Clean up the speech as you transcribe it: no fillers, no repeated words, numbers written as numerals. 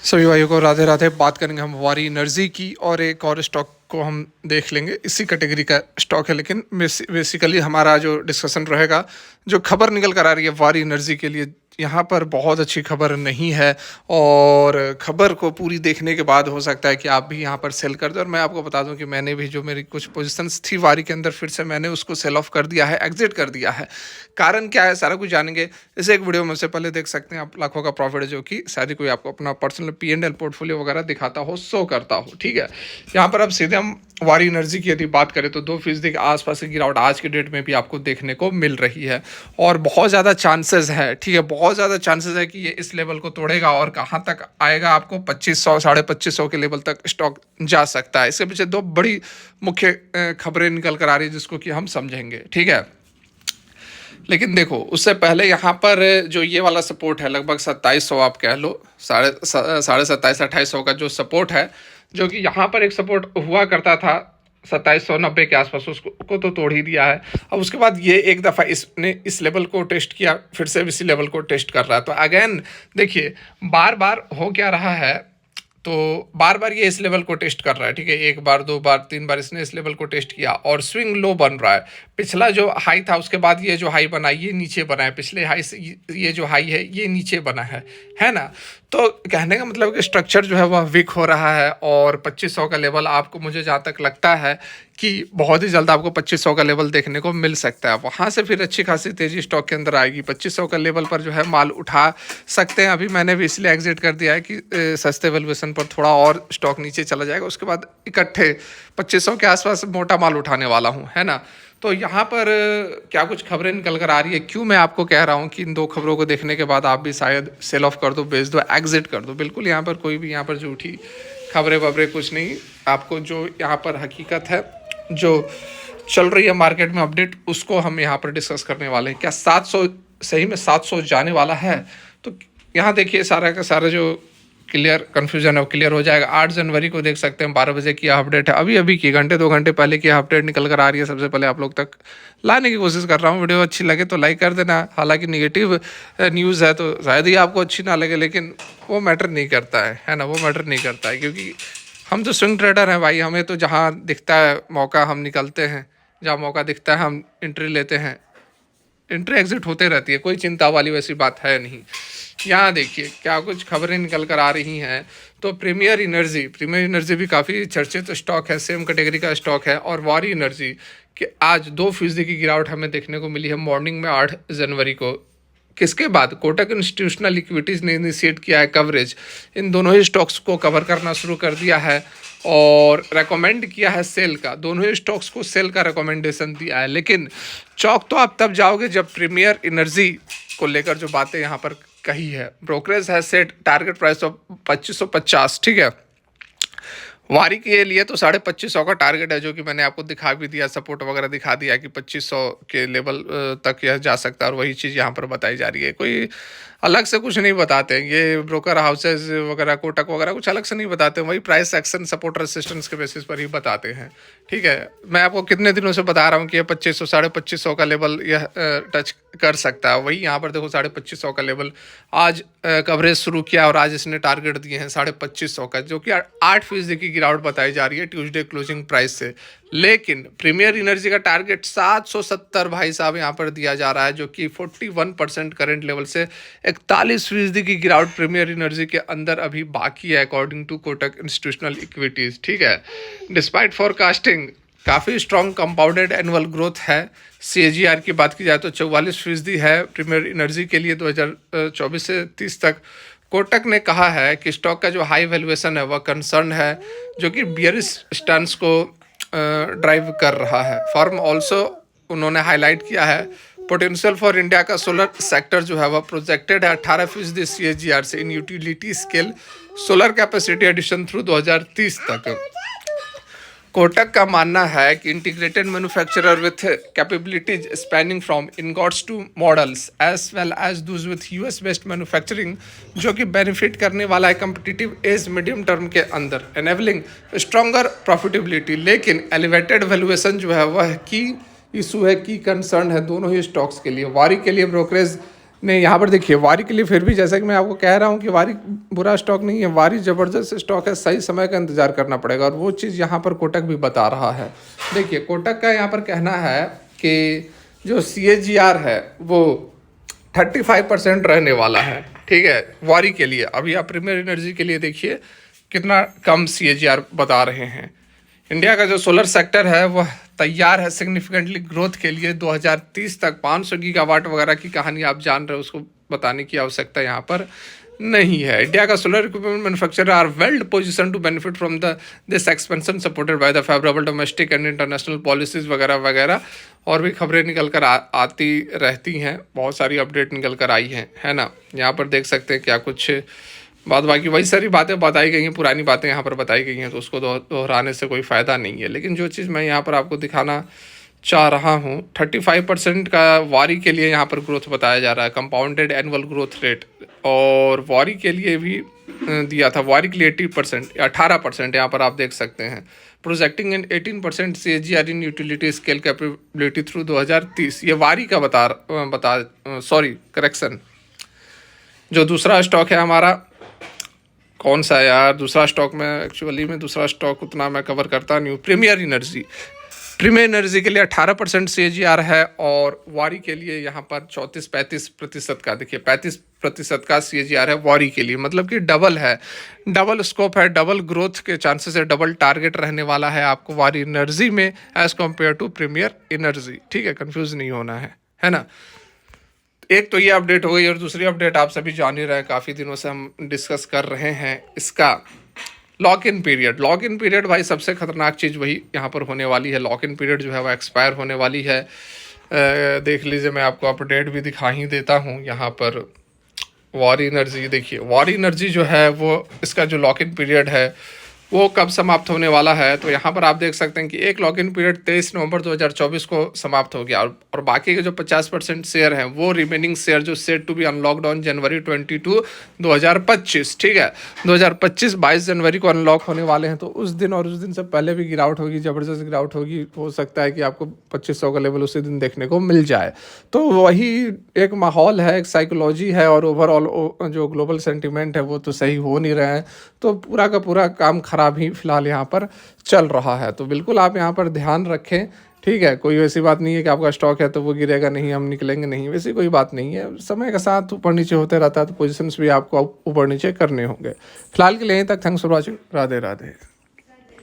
सभी भाइयों को राधे राधे। बात करेंगे हम वारी एनर्जी की और एक और स्टॉक को हम देख लेंगे। इसी कैटेगरी का स्टॉक है, लेकिन बेसिकली हमारा जो डिस्कशन रहेगा, जो खबर निकल कर आ रही है वारी एनर्जी के लिए, यहाँ पर बहुत अच्छी खबर नहीं है। और खबर को पूरी देखने के बाद हो सकता है कि आप भी यहाँ पर सेल कर दो। और मैं आपको बता दूं कि मैंने भी, जो मेरी कुछ पोजीशंस थी वारी के अंदर, फिर से मैंने उसको सेल ऑफ कर दिया है, एग्जिट कर दिया है। कारण क्या है, सारा कुछ जानेंगे इसे एक वीडियो में। से पहले देख सकते हैं आप लाखों का प्रॉफिट है, जो कि शायद ही कोई आपको अपना पर्सनल P&L पोर्टफोलियो वगैरह दिखाता हो, शो करता हो। ठीक है, यहाँ पर अब सीधे हम वारी एनर्जी की यदि बात करें तो 2% के आसपास की गिरावट आज की डेट में भी आपको देखने को मिल रही है। और बहुत ज़्यादा चांसेस है, ठीक है, बहुत ज़्यादा चांसेस है कि ये इस लेवल को तोड़ेगा और कहाँ तक आएगा, आपको 2500 2550 के लेवल तक स्टॉक जा सकता है। इसके पीछे दो बड़ी मुख्य खबरें निकल कर आ रही है, जिसको कि हम समझेंगे। ठीक है, लेकिन देखो, उससे पहले यहाँ पर जो ये वाला सपोर्ट है, लगभग 2700 आप कह लो, साढ़े 2700-2800 का जो सपोर्ट है, जो कि यहाँ पर एक सपोर्ट हुआ करता था 2790 के आसपास, उसको तो तोड़ ही दिया है। अब उसके बाद ये एक दफ़ा इसने इस लेवल को टेस्ट किया, फिर से इसी लेवल को टेस्ट कर रहा है। तो अगेन देखिए, बार बार हो क्या रहा है, तो बार बार ये इस लेवल को टेस्ट कर रहा है। ठीक है, एक बार, दो बार, तीन बार इसने इस लेवल को टेस्ट किया और स्विंग लो बन रहा है। पिछला जो हाई था, उसके बाद ये जो हाई बना, ये नीचे बना है। पिछले हाई से ये जो हाई है, ये नीचे बना है ना। तो कहने का मतलब कि स्ट्रक्चर जो है वह वीक हो रहा है। और 2500 का लेवल आपको, मुझे जहाँ तक लगता है कि बहुत ही जल्द आपको 2500 का लेवल देखने को मिल सकता है। वहाँ से फिर अच्छी खासी तेज़ी स्टॉक के अंदर आएगी। 2500 का लेवल पर जो है माल उठा सकते हैं। अभी मैंने भी इसलिए एग्जिट कर दिया है कि सस्ते वैल्यूएशन पर थोड़ा और स्टॉक नीचे चला जाएगा, उसके बाद इकट्ठे 2500 के आसपास मोटा माल उठाने वाला हूँ, है ना। तो यहाँ पर क्या कुछ खबरें निकल कर आ रही है, क्यों मैं आपको कह रहा हूँ कि इन दो खबरों को देखने के बाद आप भी शायद सेल ऑफ कर दो, बेच दो, एग्जिट कर दो। बिल्कुल, यहाँ पर कोई भी यहाँ पर झूठी खबरें वबरें कुछ नहीं। आपको जो यहाँ पर हकीकत है, जो चल रही है मार्केट में अपडेट, उसको हम यहाँ पर डिस्कस करने वाले हैं। क्या 700 सही में 700 जाने वाला है? तो यहाँ देखिए, सारा का सारा जो क्लियर कन्फ्यूजन है वो क्लियर हो जाएगा। 8 जनवरी को देख सकते हैं, 12 बजे की अपडेट है, अभी अभी की, घंटे 2 घंटे पहले की अपडेट निकल कर आ रही है। सबसे पहले आप लोग तक लाने की कोशिश कर रहा हूँ। वीडियो अच्छी लगे तो लाइक कर देना। हालांकि निगेटिव न्यूज़ है तो शायद ही आपको अच्छी ना लगे, लेकिन वो मैटर नहीं करता है ना, वो मैटर नहीं करता है, क्योंकि हम तो स्विंग ट्रेडर हैं भाई। हमें तो जहाँ दिखता है मौका हम निकलते हैं, जहाँ मौका दिखता है हम एंट्री लेते हैं। एंट्री एग्जिट होते रहती है, कोई चिंता वाली वैसी बात है नहीं। यहाँ देखिए क्या कुछ खबरें निकल कर आ रही हैं। तो प्रीमियर एनर्जी भी काफ़ी चर्चित स्टॉक है, सेम कैटेगरी का स्टॉक है। और वारी एनर्जी कि आज 2% की गिरावट हमें देखने को मिली है मॉर्निंग में 8 जनवरी को। किसके बाद? कोटक इंस्टीट्यूशनल इक्विटीज़ ने इनिशिएट किया है कवरेज, इन दोनों ही स्टॉक्स को कवर करना शुरू कर दिया है और रेकमेंड किया है सेल का। दोनों ही स्टॉक्स को सेल का रिकमेंडेशन दिया है। लेकिन चौक तो आप तब जाओगे जब प्रीमियर एनर्जी को लेकर जो बातें यहाँ पर कही है। ब्रोकरेज है सेट टारगेट प्राइस ऑफ 2550। ठीक है, वारी के लिए तो 2550 का टारगेट है, जो कि मैंने आपको दिखा भी दिया, सपोर्ट वगैरह दिखा दिया कि 2500 के लेवल तक यह जा सकता है। और वही चीज़ यहाँ पर बताई जा रही है, कोई अलग से कुछ नहीं बताते हैं ये ब्रोकर हाउसेज वगैरह, कोटक वगैरह कुछ अलग से नहीं बताते हैं। वही प्राइस एक्शन, सपोर्ट, रेसिस्टेंस के बेसिस पर ही बताते हैं। ठीक है, मैं आपको कितने दिनों से बता रहा हूँ कि ये 2500 2550 का लेवल यह टच कर सकता है। वही यहाँ पर देखो 2550 का लेवल आज कवरेज शुरू किया और आज इसने टारगेट दिए हैं 2550 का, जो कि 8% की गिरावट बताई जा रही है ट्यूसडे क्लोजिंग प्राइस से। लेकिन प्रीमियर एनर्जी का टारगेट 770 भाई साहब यहाँ पर दिया जा रहा है, जो कि 41% करंट लेवल से 41% की गिरावट प्रीमियर एनर्जी के अंदर अभी बाकी है, according to Kotak institutional equities. ठीक है, डिस्पाइट फॉरकास्टिंग काफ़ी स्ट्रॉन्ग कंपाउंडेड एनुअल ग्रोथ है। CAGR की बात की जाए तो 44% है प्रीमियर एनर्जी के लिए 2024 से 30 तक। कोटक ने कहा है कि स्टॉक का जो हाई वैल्यूएशन है वह कंसर्न है, जो कि बियरिश स्टैंस को ड्राइव कर रहा है। फर्म ऑल्सो उन्होंने हाईलाइट किया है पोटेंशियल फॉर इंडिया का सोलर सेक्टर जो है वह प्रोजेक्टेड है 18% CAGR से in utility scale solar capacity addition through 2030 तक। कोटक का मानना है कि integrated manufacturer with capabilities spanning from ingots to models as well as those with US based manufacturing, जो कि बेनिफिट करने वाला है कम्पिटिटिव एज मीडियम टर्म के अंदर, एनेबलिंग स्ट्रॉन्गर प्रॉफिटेबिलिटी। लेकिन एलिवेटेड वैल्यूएशन जो है वह की इशू है, की कंसर्न है दोनों ही स्टॉक्स के लिए। वारी के लिए ब्रोकरेज नहीं, यहाँ पर देखिए वारी के लिए फिर भी जैसा कि मैं आपको कह रहा हूँ कि वारी बुरा स्टॉक नहीं है, वारी ज़बरदस्त स्टॉक है, सही समय का इंतज़ार करना पड़ेगा और वो चीज़ यहाँ पर कोटक भी बता रहा है। देखिए कोटक का यहाँ पर कहना है कि जो CAGR है वो 35% रहने वाला है, ठीक है, वारी के लिए। अभी आप प्रीमियर एनर्जी के लिए देखिए कितना कम CAGR बता रहे हैं। इंडिया का जो सोलर सेक्टर है वह तैयार है सिग्निफिकेंटली ग्रोथ के लिए 2030 तक। 500 गीगावाट वगैरह की कहानी आप जान रहे हो, उसको बताने की आवश्यकता यहाँ पर नहीं है। इंडिया का solar equipment manufacturer are well position to benefit from the this expansion supported by the favourable domestic and international policies वगैरह वगैरह। और भी खबरें निकल कर आती रहती हैं, बहुत सारी अपडेट निकल कर आई हैं, है ना। यहाँ पर देख सकते हैं क्या कुछ बाद बाकी वही सारी बातें बताई गई हैं, पुरानी बातें यहाँ पर बताई गई हैं, तो उसको दोहराने से कोई फ़ायदा नहीं है। लेकिन जो चीज़ मैं यहाँ पर आपको दिखाना चाह रहा हूँ, 35% का वारी के लिए यहाँ पर ग्रोथ बताया जा रहा है, कंपाउंडेड एनुअल ग्रोथ रेट। और वारी के लिए भी दिया था, वारी के लिए 80% 18% यहाँ पर आप देख सकते हैं। प्रोजेक्टिंग इन 18% CAGR इन यूटिलिटी स्केल कैपेबिलिटी थ्रू 2030। ये वारी का करेक्शन। जो दूसरा स्टॉक है हमारा, कौन सा है यार दूसरा स्टॉक में, एक्चुअली में दूसरा स्टॉक उतना मैं कवर करता नहीं हूँ। प्रीमियर एनर्जी के लिए 18% CAGR है और वारी के लिए यहाँ पर 34-35% का, देखिए 35% का CAGR है वारी के लिए, मतलब कि डबल है, डबल स्कोप है, डबल ग्रोथ के चांसेस है, डबल टारगेट रहने वाला है आपको वारी एनर्जी में as compare to Premier energy, ठीक है, कंफ्यूज नहीं होना है ना। एक तो ये अपडेट हो गई और दूसरी अपडेट आप सभी जान ही रहे हैं, काफ़ी दिनों से हम डिस्कस कर रहे हैं इसका लॉक इन पीरियड भाई सबसे खतरनाक चीज़ वही यहाँ पर होने वाली है। लॉक इन पीरियड जो है वो एक्सपायर होने वाली है। देख लीजिए, मैं आपको अपडेट भी दिखा ही देता हूँ यहाँ पर। वारी एनर्जी देखिए, वारी एनर्जी जो है वो इसका जो लॉक इन पीरियड है वो कब समाप्त होने वाला है, तो यहाँ पर आप देख सकते हैं कि एक लॉक इन पीरियड 23 नवंबर 2024 को समाप्त हो गया और बाकी के जो 50% शेयर हैं वो रिमेनिंग शेयर जो set to be unlocked on January 22, 2025, ठीक है, 2025 22 जनवरी को अनलॉक होने वाले हैं। तो उस दिन और उस दिन से पहले भी गिरावट होगी, ज़बरदस्त गिरावट होगी, हो सकता है कि आपको 2500 का लेवल उसी दिन देखने को मिल जाए। तो वही एक माहौल है, एक साइकोलॉजी है और ओवरऑल जो ग्लोबल सेंटिमेंट है वो तो सही हो नहीं रहा है, तो पूरा का पूरा काम खराब ही फिलहाल यहाँ पर चल रहा है। तो बिल्कुल आप यहाँ पर ध्यान रखें, ठीक है। कोई वैसी बात नहीं है कि आपका स्टॉक है तो वो गिरेगा नहीं, हम निकलेंगे नहीं, वैसी कोई बात नहीं है। समय के साथ ऊपर नीचे होते रहता है, तो पोजीशंस भी आपको ऊपर नीचे करने होंगे। फिलहाल के लिए यहीं तक। Thanks for watching. Radhe Radhe.